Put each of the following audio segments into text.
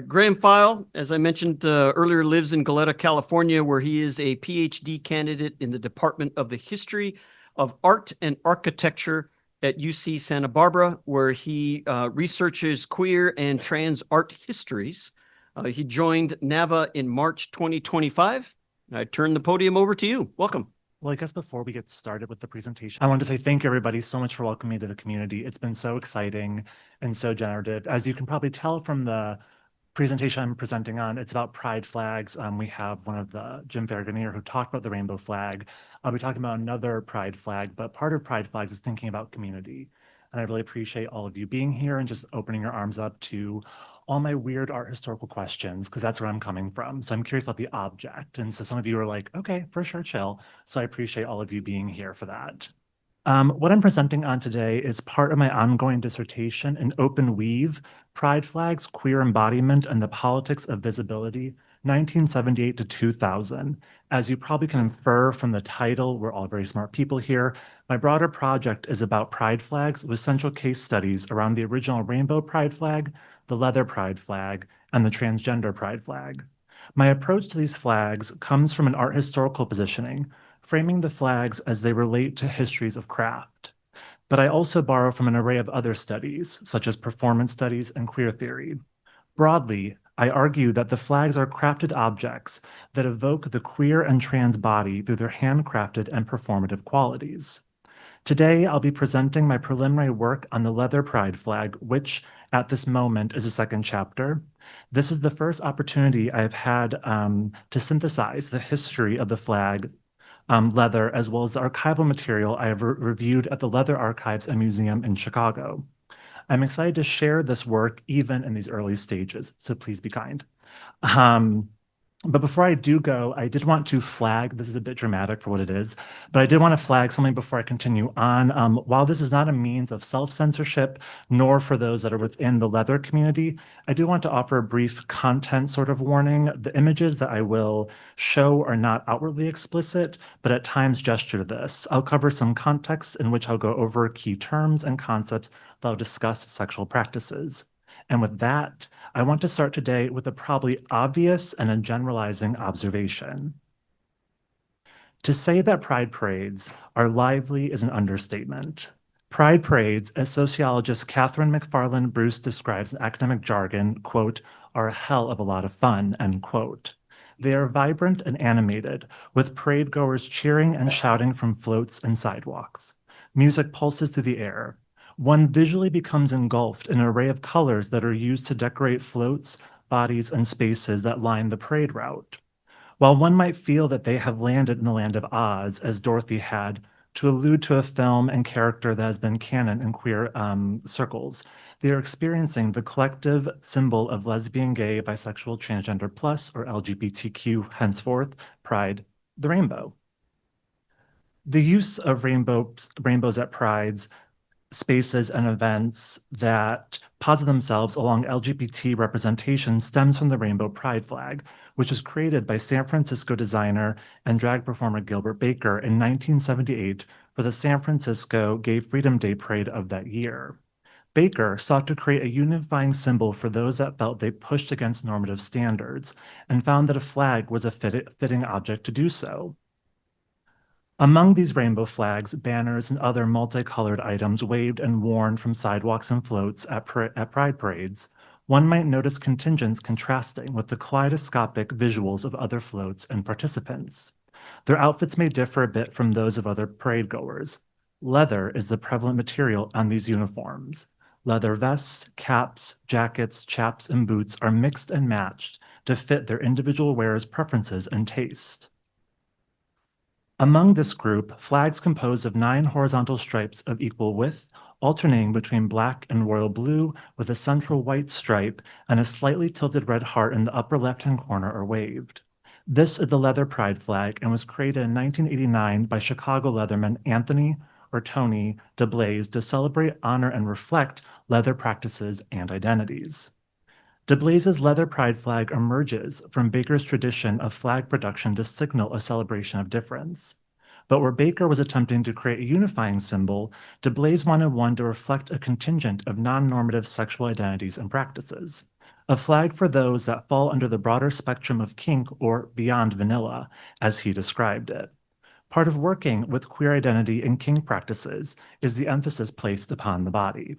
Graham Feyl, as I mentioned earlier, lives in Goleta, California, where he is a PhD candidate in the Department of the History of Art and Architecture at UC Santa Barbara, where he researches queer and trans art histories. He joined NAVA in March 2025. I turn the podium over to you. Welcome. Well, I guess before we get started with the presentation, I want to say thank you, everybody, so much for welcoming me to the community. It's been so exciting and so generative. As you can probably tell from the presentation I'm presenting on, it's about pride flags. We have one of the Jim Farraganier who talked about the rainbow flag. I'll be talking about another pride flag, but part of pride flags is thinking about community. And I really appreciate all of you being here and just opening your arms up to all my weird art historical questions, because that's where I'm coming from. So I'm curious about the object. And so some of you are like, okay, for sure, chill. So I appreciate all of you being here for that. What I'm presenting on today is part of my ongoing dissertation in Open Weave, Pride Flags, Queer Embodiment, and the Politics of Visibility, 1978 to 2000. As you probably can infer from the title, we're all very smart people here. My broader project is about pride flags with central case studies around the original rainbow pride flag, the leather pride flag, and the transgender pride flag. My approach to these flags comes from an art historical positioning, framing the flags as they relate to histories of craft. But I also borrow from an array of other studies, such as performance studies and queer theory. Broadly, I argue that the flags are crafted objects that evoke the queer and trans body through their handcrafted and performative qualities. Today, I'll be presenting my preliminary work on the leather pride flag, which at this moment is a second chapter. This is the first opportunity I've had to synthesize the history of the flag, leather, as well as the archival material I have reviewed at the Leather Archives and Museum in Chicago. I'm excited to share this work even in these early stages, so please be kind. But before I do go, I did want to flag, this is a bit dramatic for what it is, but I did want to flag something before I continue on. While this is not a means of self-censorship, nor for those that are within the leather community, I do want to offer a brief content sort of warning. The images that I will show are not outwardly explicit, but at times gesture to this. I'll cover some contexts in which I'll go over key terms and concepts that I'll discuss sexual practices. And with that, I want to start today with a probably obvious and a generalizing observation. To say that pride parades are lively is an understatement. Pride parades, as sociologist Catherine McFarland Bruce describes in academic jargon, quote, are a hell of a lot of fun, end quote. They are vibrant and animated, with parade goers cheering and shouting from floats and sidewalks. Music pulses through the air. One visually becomes engulfed in an array of colors that are used to decorate floats, bodies, and spaces that line the parade route. While one might feel that they have landed in the land of Oz, as Dorothy had, to allude to a film and character that has been canon in queer circles, they are experiencing the collective symbol of lesbian, gay, bisexual, transgender plus, or LGBTQ henceforth, pride, the rainbow. The use of rainbows at prides, spaces, and events that posit themselves along LGBT representation stems from the Rainbow Pride flag, which was created by San Francisco designer and drag performer Gilbert Baker in 1978 for the San Francisco Gay Freedom Day parade of that year. Baker sought to create a unifying symbol for those that felt they pushed against normative standards and found that a flag was a fitting object to do so. Among these rainbow flags, banners, and other multicolored items waved and worn from sidewalks and floats at pride parades, one might notice contingents contrasting with the kaleidoscopic visuals of other floats and participants. Their outfits may differ a bit from those of other parade goers. Leather is the prevalent material on these uniforms. Leather vests, caps, jackets, chaps, and boots are mixed and matched to fit their individual wearers' preferences and taste. Among this group, flags composed of 9 horizontal stripes of equal width, alternating between black and royal blue with a central white stripe and a slightly tilted red heart in the upper left-hand corner are waved. This is the leather pride flag and was created in 1989 by Chicago leatherman Anthony or Tony DeBlaze to celebrate, honor, and reflect leather practices and identities. DeBlaze's leather pride flag emerges from Baker's tradition of flag production to signal a celebration of difference. But where Baker was attempting to create a unifying symbol, DeBlaze wanted one to reflect a contingent of non-normative sexual identities and practices. a flag for those that fall under the broader spectrum of kink or beyond vanilla, as he described it. Part of working with queer identity and kink practices is the emphasis placed upon the body.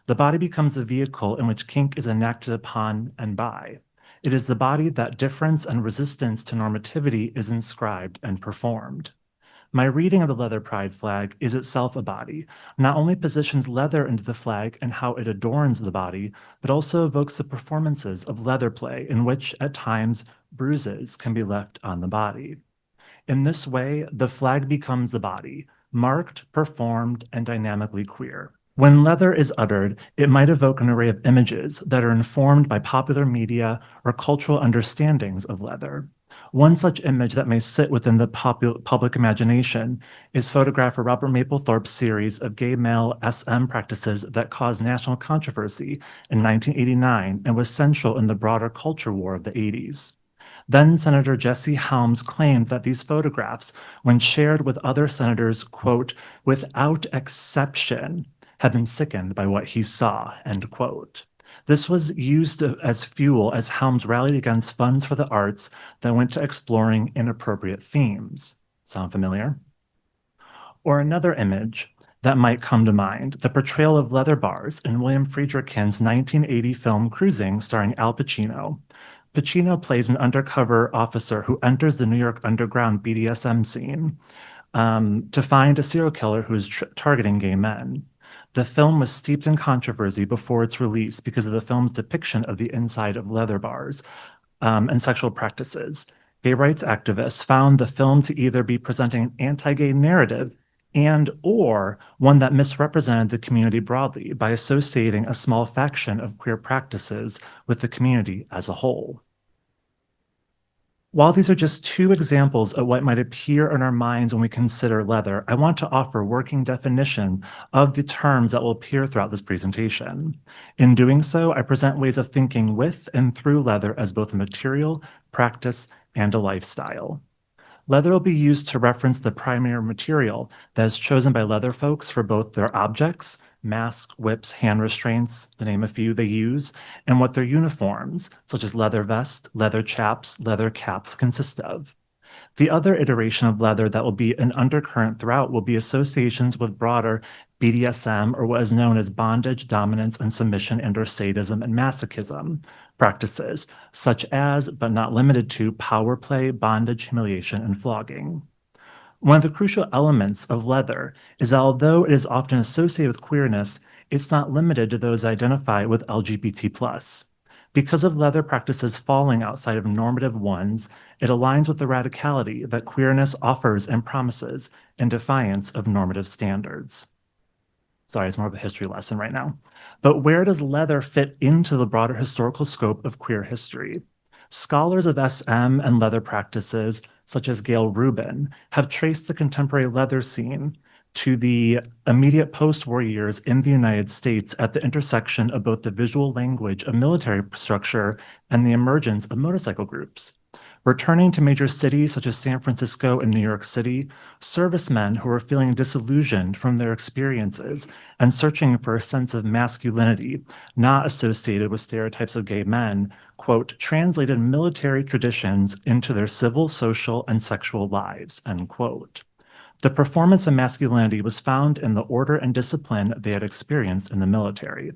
The body becomes a vehicle in which kink is enacted upon and by. It is the body that difference and resistance to normativity is inscribed and performed. My reading of the leather pride flag is itself a body, not only positions leather into the flag and how it adorns the body, but also evokes the performances of leather play in which, at times, bruises can be left on the body. In this way, the flag becomes the body, marked, performed, and dynamically queer. When leather is uttered, it might evoke an array of images that are informed by popular media or cultural understandings of leather. One such image that may sit within the public imagination is photographer Robert Mapplethorpe's series of gay male SM practices that caused national controversy in 1989 and was central in the broader culture war of the 80s. Then Senator Jesse Helms claimed that these photographs, when shared with other senators, quote, without exception, had been sickened by what he saw, end quote. This was used as fuel as Helms rallied against funds for the arts that went to exploring inappropriate themes. Sound familiar? Or another image that might come to mind, the portrayal of leather bars in William Friedrich's 1980 film Cruising, starring Al Pacino. Pacino plays an undercover officer who enters the New York underground BDSM scene to find a serial killer who is targeting gay men. The film was steeped in controversy before its release because of the film's depiction of the inside of leather bars and sexual practices. Gay rights activists found the film to either be presenting an anti-gay narrative and or one that misrepresented the community broadly by associating a small faction of queer practices with the community as a whole. While these are just two examples of what might appear in our minds when we consider leather, I want to offer a working definition of the terms that will appear throughout this presentation. In doing so, I present ways of thinking with and through leather as both a material, practice, and a lifestyle. Leather will be used to reference the primary material that is chosen by leather folks for both their objects, masks, whips, hand restraints, to name a few they use, and what their uniforms, such as leather vests, leather chaps, leather caps, consist of. The other iteration of leather that will be an undercurrent throughout will be associations with broader BDSM, or what is known as bondage, dominance, and submission and/or sadism and masochism practices, such as, but not limited to, power play, bondage, humiliation, and flogging. One of the crucial elements of leather is that although it is often associated with queerness, it's not limited to those identified with LGBT+. Because of leather practices falling outside of normative ones, it aligns with the radicality that queerness offers and promises in defiance of normative standards. Sorry, it's more of a history lesson right now. But where does leather fit into the broader historical scope of queer history? Scholars of SM and leather practices, such as Gail Rubin, have traced the contemporary leather scene to the immediate post-war years in the United States at the intersection of both the visual language of military structure and the emergence of motorcycle groups. Returning to major cities such as San Francisco and New York City, servicemen who were feeling disillusioned from their experiences and searching for a sense of masculinity not associated with stereotypes of gay men, quote, translated military traditions into their civil, social, and sexual lives, end quote. The performance of masculinity was found in the order and discipline they had experienced in the military.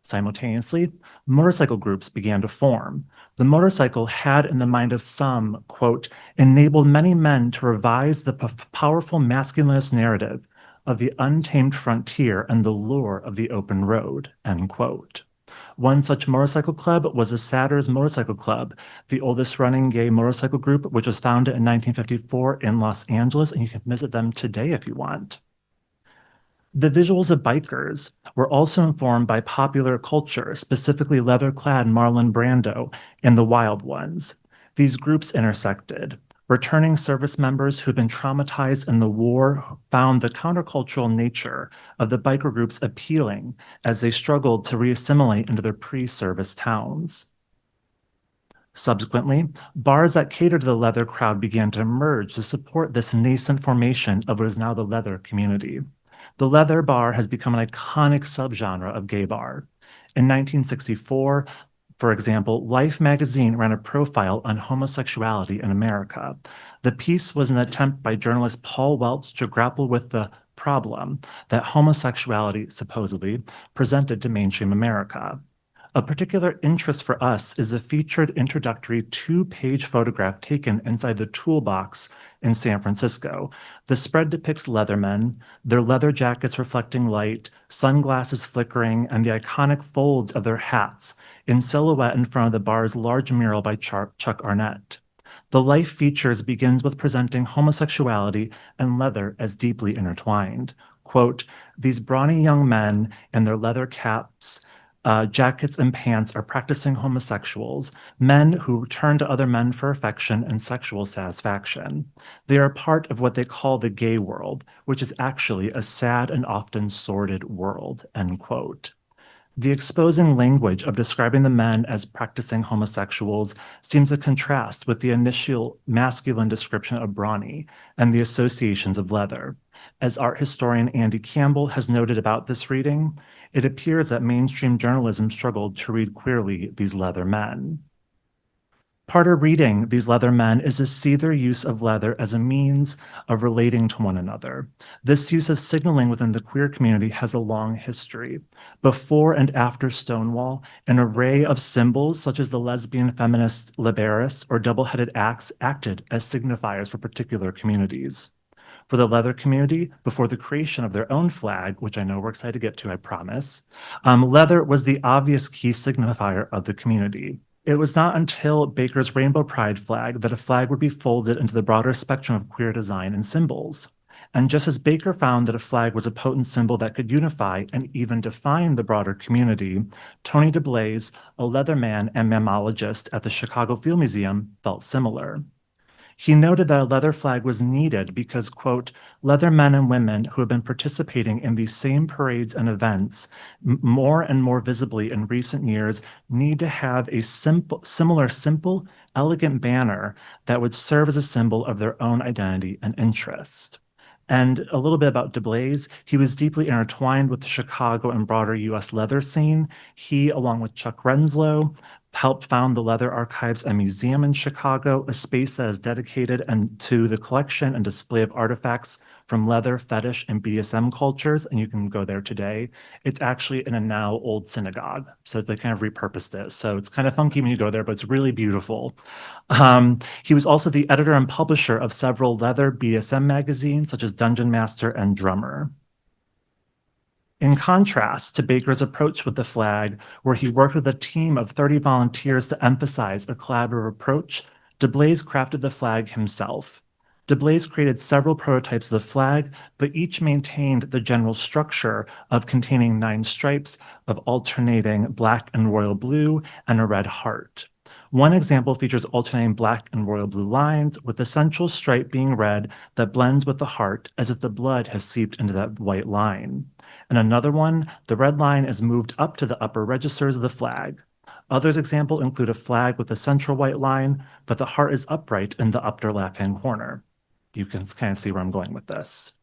Simultaneously, motorcycle groups began to form. The motorcycle had in the mind of some, quote, enabled many men to revise the powerful masculinist narrative of the untamed frontier and the lure of the open road, end quote. One such motorcycle club was the Satyrs Motorcycle Club, the oldest running gay motorcycle group, which was founded in 1954 in Los Angeles, and you can visit them today if you want. The visuals of bikers were also informed by popular culture, specifically leather-clad Marlon Brando and the Wild Ones. These groups intersected. Returning service members who'd been traumatized in the war found the countercultural nature of the biker groups appealing as they struggled to reassimilate into their pre-service towns. Subsequently, bars that catered to the leather crowd began to emerge to support this nascent formation of what is now the leather community. The leather bar has become an iconic subgenre of gay bar. In 1964, For example, Life magazine ran a profile on homosexuality in America. The piece was an attempt by journalist Paul Welch to grapple with the problem that homosexuality supposedly presented to mainstream America. Of particular interest for us is a featured introductory 2-page photograph taken inside the Toolbox in San Francisco. The spread depicts leathermen, their leather jackets reflecting light, sunglasses flickering, and the iconic folds of their hats in silhouette in front of the bar's large mural by Chuck Arnett. The Life features begins with presenting homosexuality and leather as deeply intertwined. Quote, "These brawny young men in their leather caps, jackets and pants are practicing homosexuals, men who turn to other men for affection and sexual satisfaction. They are part of what they call the gay world, which is actually a sad and often sordid world," end quote. The exposing language of describing the men as practicing homosexuals seems a contrast with the initial masculine description of brawny and the associations of leather. As art historian Andy Campbell has noted about this reading, it appears that mainstream journalism struggled to read queerly these leather men. Part of reading these leather men is to see their use of leather as a means of relating to one another. This use of signaling within the queer community has a long history. Before and after Stonewall, an array of symbols such as the lesbian feminist liberis or double-headed axe acted as signifiers for particular communities. For the leather community, before the creation of their own flag, which I know we're excited to get to, I promise, leather was the obvious key signifier of the community. It was not until Baker's Rainbow Pride flag that a flag would be folded into the broader spectrum of queer design and symbols. And just as Baker found that a flag was a potent symbol that could unify and even define the broader community, Tony DeBlaze, a leatherman and mammologist at the Chicago Field Museum, felt similar. He noted that a leather flag was needed because, quote, "leather men and women who have been participating in these same parades and events more and more visibly in recent years need to have a similar simple, elegant banner that would serve as a symbol of their own identity and interest." And a little bit about DeBlaze, he was deeply intertwined with the Chicago and broader U.S. leather scene. He, along with Chuck Renslow, helped found the Leather Archives and Museum in Chicago, a space that is dedicated to the collection and display of artifacts from leather, fetish, and BDSM cultures, and you can go there today. It's actually in a now old synagogue, so they kind of repurposed it. So it's kind of funky when you go there, but it's really beautiful. He was also the editor and publisher of several leather BDSM magazines, such as Dungeon Master and Drummer. In contrast to Baker's approach with the flag, where he worked with a team of 30 volunteers to emphasize a collaborative approach, DeBlaze crafted the flag himself. DeBlaze created several prototypes of the flag, but each maintained the general structure of containing 9 stripes of alternating black and royal blue and a red heart. One example features alternating black and royal blue lines, with the central stripe being red that blends with the heart as if the blood has seeped into that white line. In another one, the red line is moved up to the upper registers of the flag. Others example include a flag with a central white line, but the heart is upright in the upper left-hand corner. You can kind of see where I'm going with this.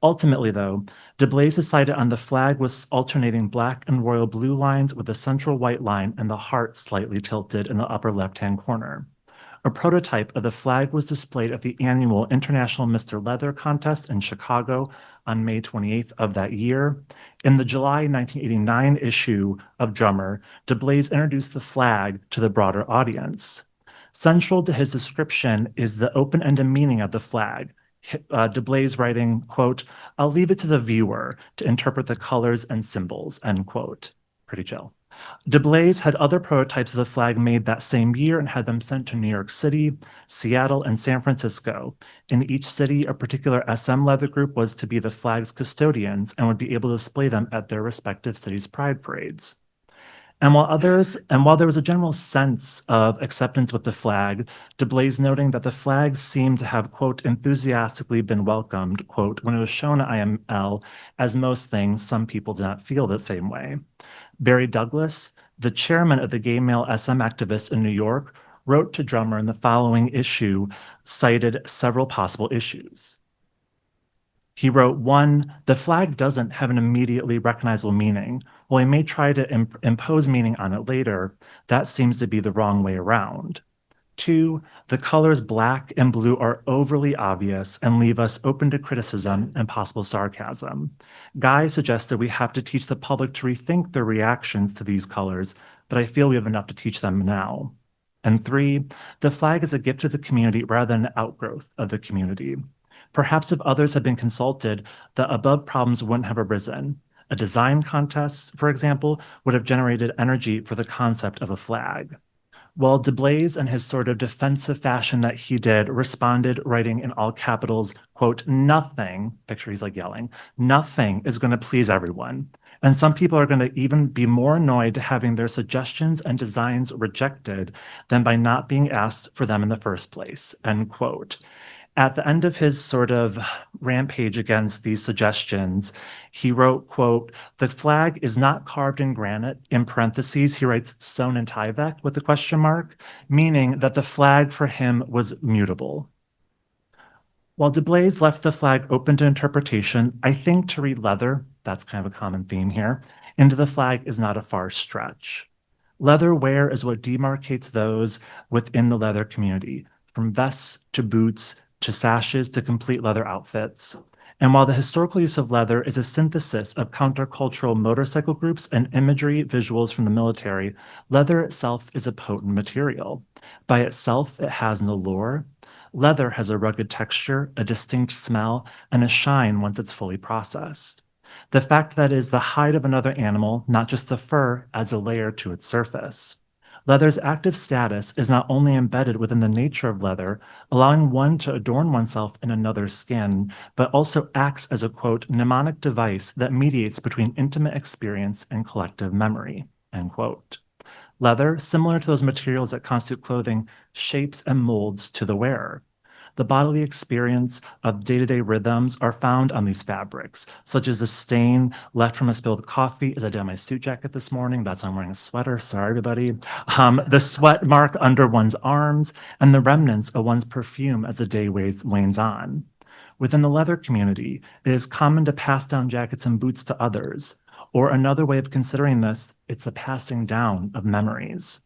Ultimately, though, DeBlaze decided on the flag with alternating black and royal blue lines with a central white line and the heart slightly tilted in the upper left-hand corner. A prototype of the flag was displayed at the annual International Mr. Leather contest in Chicago on May 28th of that year. In the July 1989 issue of Drummer, DeBlaze introduced the flag to the broader audience. Central to his description is the open-ended meaning of the flag. DeBlaze writing, quote, "I'll leave it to the viewer to interpret the colors and symbols," end quote. Pretty chill. DeBlaze had other prototypes of the flag made that same year and had them sent to New York City, Seattle, and San Francisco. In each city, a particular SM leather group was to be the flag's custodians and would be able to display them at their respective cities' pride parades. And while there was a general sense of acceptance with the flag, DeBlaze noting that the flag seemed to have, quote, "enthusiastically been welcomed," quote, "when it was shown at IML, as most things, some people did not feel the same way." Barry Douglas, the chairman of the Gay Male SM Activists in New York, wrote to Drummer in the following issue, cited several possible issues. He wrote, one, the flag doesn't have an immediately recognizable meaning. While he may try to impose meaning on it later, that seems to be the wrong way around. Two, the colors black and blue are overly obvious and leave us open to criticism and possible sarcasm. Guy suggested we have to teach the public to rethink their reactions to these colors, but I feel we have enough to teach them now. And three, the flag is a gift to the community rather than an outgrowth of the community. Perhaps if others had been consulted, the above problems wouldn't have arisen. A design contest, for example, would have generated energy for the concept of a flag. Well, Du Bois, in his sort of defensive fashion that he did, responded, writing in all capitals, quote, nothing, picture he's like yelling, nothing is going to please everyone. And some people are going to even be more annoyed having their suggestions and designs rejected than by not being asked for them in the first place, end quote. At the end of his sort of rampage against these suggestions, he wrote, quote, the flag is not carved in granite, in parentheses, he writes sewn in Tyvek with a question mark, meaning that the flag for him was mutable. While Du Bois left the flag open to interpretation, I think to read leather, that's kind of a common theme here, into the flag is not a far stretch. Leather wear is what demarcates those within the leather community, from vests to boots to sashes to complete leather outfits. And while the historical use of leather is a synthesis of countercultural motorcycle groups and imagery visuals from the military, leather itself is a potent material. By itself, it has no allure. Leather has a rugged texture, a distinct smell, and a shine once it's fully processed. The fact that it is the hide of another animal, not just the fur, adds a layer to its surface. Leather's active status is not only embedded within the nature of leather, allowing one to adorn oneself in another's skin, but also acts as a, quote, mnemonic device that mediates between intimate experience and collective memory, end quote. Leather, similar to those materials that constitute clothing, shapes and molds to the wearer. The bodily experience of day-to-day rhythms are found on these fabrics, such as the stain left from a spilled coffee as I did on my suit jacket this morning. That's why I'm wearing a sweater. Sorry, everybody. The sweat mark under one's arms and the remnants of one's perfume as the day wanes on. Within the leather community, it is common to pass down jackets and boots to others. Or another way of considering this, it's the passing down of memories.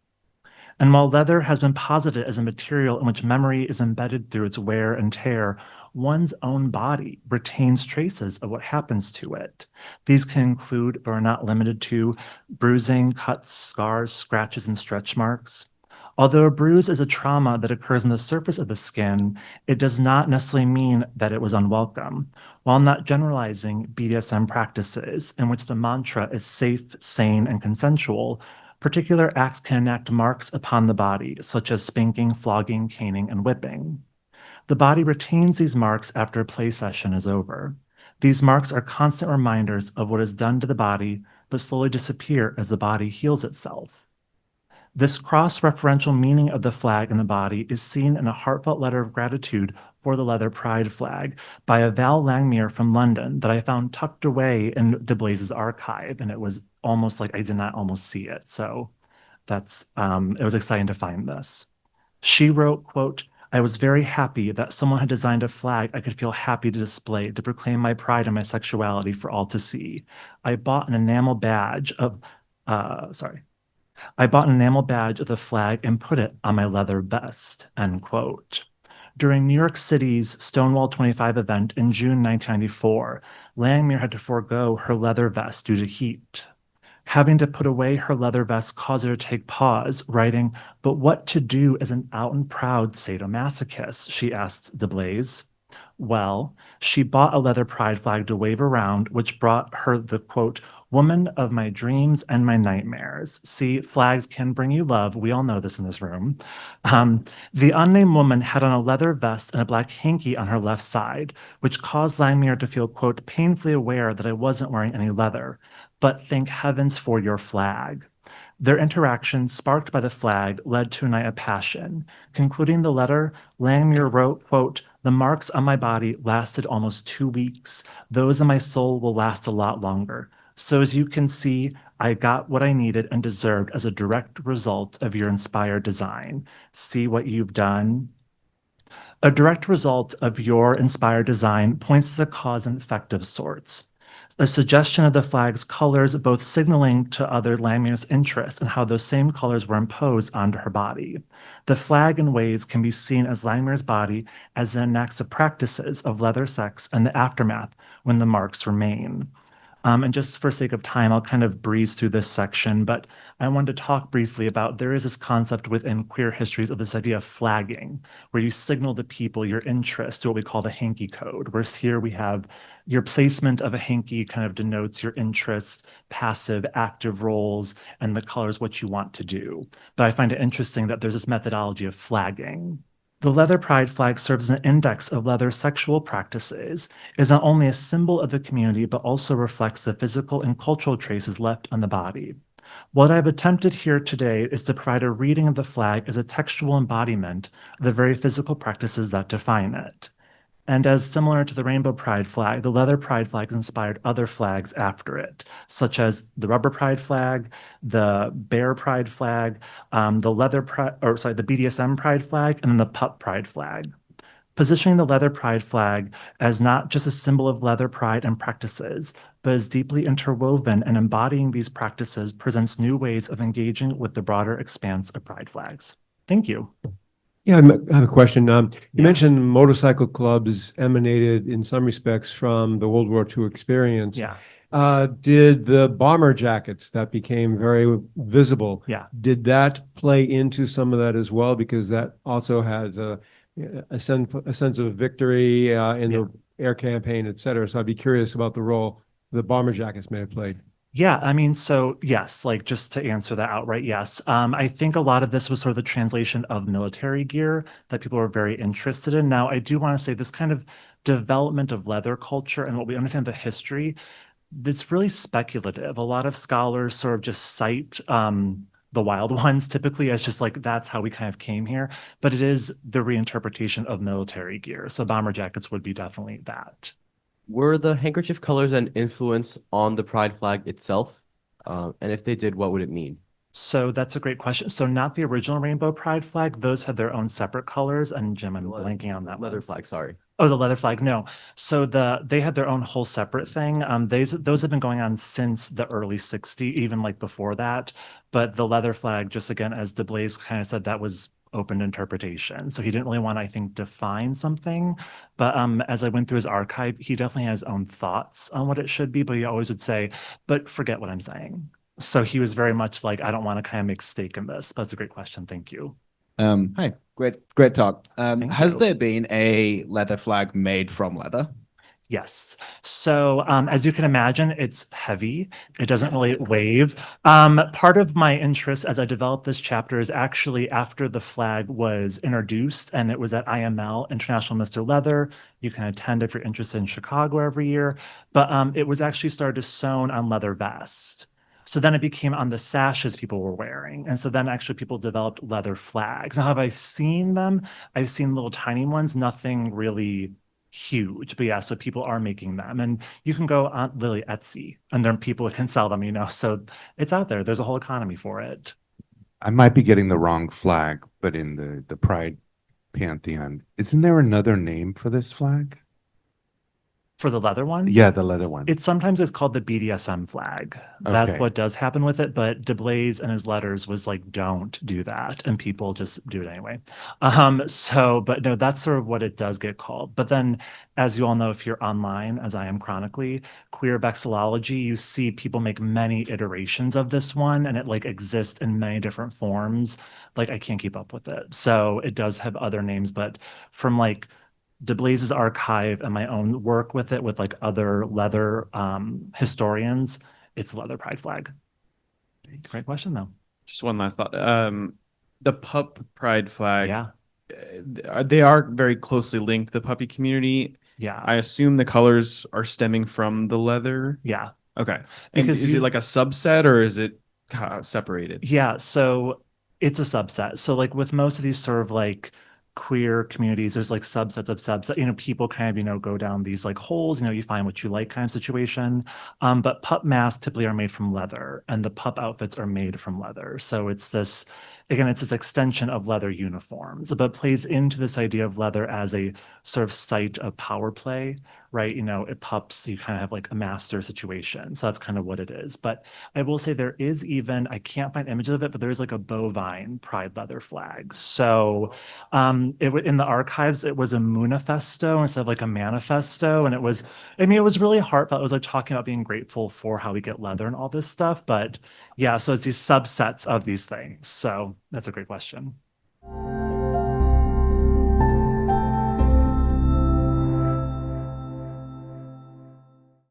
And while leather has been posited as a material in which memory is embedded through its wear and tear, one's own body retains traces of what happens to it. These can include, but are not limited to, bruising, cuts, scars, scratches, and stretch marks. Although a bruise is a trauma that occurs on the surface of the skin, it does not necessarily mean that it was unwelcome. While not generalizing BDSM practices in which the mantra is safe, sane, and consensual, particular acts can enact marks upon the body, such as spanking, flogging, caning, and whipping. The body retains these marks after a play session is over. These marks are constant reminders of what is done to the body, but slowly disappear as the body heals itself. This cross-referential meaning of the flag and the body is seen in a heartfelt letter of gratitude for the leather pride flag by a Val Langmuir from London that I found tucked away in Du Bois's archive, and it was almost like I did not almost see it. So that's it was exciting to find this. She wrote, quote, I was very happy that someone had designed a flag I could feel happy to display to proclaim my pride and my sexuality for all to see. I bought an enamel badge of the flag and put it on my leather vest, end quote. During New York City's Stonewall 25 event in June 1994, Langmuir had to forego her leather vest due to heat. Having to put away her leather vest caused her to take pause, writing, but what to do as an out and proud sadomasochist, she asked Du Bois. Well, she bought a leather pride flag to wave around, which brought her the, quote, woman of my dreams and my nightmares. See, flags can bring you love. We all know this in this room. The unnamed woman had on a leather vest and a black hanky on her left side, which caused Langmuir to feel, quote, painfully aware that I wasn't wearing any leather. But thank heavens for your flag. Their interaction, sparked by the flag, led to a night of passion. Concluding the letter, Langmuir wrote, quote, the marks on my body lasted almost 2 weeks. Those in my soul will last a lot longer. So as you can see, I got what I needed and deserved as a direct result of your inspired design. See what you've done? A direct result of your inspired design points to the cause and effect of sorts. A suggestion of the flag's colors, both signaling to other Lamier's interest in how those same colors were imposed onto her body. The flag in ways can be seen as Lamier's body as it enacts the practices of leather sex and the aftermath when the marks remain. And just for sake of time, I'll kind of breeze through this section, but I wanted to talk briefly about there is this concept within queer histories of this idea of flagging, where you signal to people your interest to what we call the hanky code, whereas here we have your placement of a hanky kind of denotes your interest, passive, active roles, and the colors what you want to do. But I find it interesting that there's this methodology of flagging. The leather pride flag serves as an index of leather sexual practices, is not only a symbol of the community, but also reflects the physical and cultural traces left on the body. What I've attempted here today is to provide a reading of the flag as a textual embodiment of the very physical practices that define it. And as similar to the rainbow pride flag, the leather pride flag inspired other flags after it, such as the rubber pride flag, the bear pride flag, the BDSM pride flag, and then the pup pride flag. Positioning the leather pride flag as not just a symbol of leather pride and practices, but as deeply interwoven and embodying these practices presents new ways of engaging with the broader expanse of pride flags. Thank you. Yeah, I have a question. You Yeah. mentioned motorcycle clubs emanated in some respects from the World War II experience. Yeah. Did the bomber jackets that became very visible, Yeah. did that play into some of that as well? Because that also had a sense of victory in the air campaign, et cetera. So I'd be curious about the role the bomber jackets may have played. Yeah, I mean, so yes, like just to answer that outright, yes. I think a lot of this was sort of the translation of military gear that people were very interested in. Now, I do want to say this kind of development of leather culture and what we understand the history, it's really speculative. A lot of scholars sort of just cite the wild ones typically as just like that's how we kind of came here, but it is the reinterpretation of military gear. So bomber jackets would be definitely that. Were the handkerchief colors an influence on the pride flag itself? And if they did, what would it mean? So that's a great question. So not the original rainbow pride flag. Those had their own separate colors. And Jim, I'm blanking on that Leather one. flag, sorry. Oh, the leather flag. No. So they had their own whole separate thing. Those have been going on since the early 60s, even like before that. But the leather flag, just again, as DeBlaise kind of said, that was open interpretation. So he didn't really want to, I think, define something. But as I went through his archive, he definitely has his own thoughts on what it should be, but he always would say, but forget what I'm saying. So he was very much like, I don't want to kind of make stake in this. That's a great question. Thank you. Hi, great talk. Has you. there been a leather flag made from leather? Yes. So as you can imagine, it's heavy. It doesn't really wave. Part of my interest as I developed this chapter is actually after the flag was introduced and it was at IML, International Mr. Leather. You can attend if you're interested in Chicago every year. But it was actually started sewn on leather vest. So then it became on the sashes people were wearing. And so then actually people developed leather flags. Now, have I seen them? I've seen little tiny ones, nothing really huge, but yeah, so people are making them, and you can go on literally Etsy and there are people that can sell them, so it's out there. There's a whole economy for it. I might be getting the wrong flag, but in the Pride Pantheon, isn't there another name for this flag? For the leather one? Yeah, the leather one. It sometimes is called the BDSM flag. That's Okay. what does happen with it. But DeBlaise in his letters was like, don't do that. And people just do it anyway. But no, that's sort of what it does get called. But then, as you all know, if you're online, as I am chronically, queer vexillology, you see people make many iterations of this one and it like exists in many different forms. Like I can't keep up with it. So it does have other names, but from like DeBlaise's archive and my own work with it with like other leather historians, it's leather pride flag. Great question though. Just one last thought. The pup pride flag. Yeah. They are very closely linked, the puppy community. Yeah. I assume the colors are stemming from the leather. Yeah. Okay. Because And is it like a subset or is it separated? Yeah. So it's a subset. So like with most of these sort of like queer communities, there's like subsets of subsets, people kind of, go down these like holes, you find what you like kind of situation. But pup masks typically are made from leather and the pup outfits are made from leather. So it's this extension of leather uniforms, but plays into this idea of leather as a sort of site of power play, right? It pups, you kind of have like a master situation. So that's kind of what it is. But I will say there is even, I can't find images of it, but there is like a bovine pride leather flag. So in the archives, it was a manifesto instead of like a manifesto. And it was really heartfelt. It was like talking about being grateful for how we get leather and all this stuff. But yeah, so it's these subsets of these things. So that's a great question.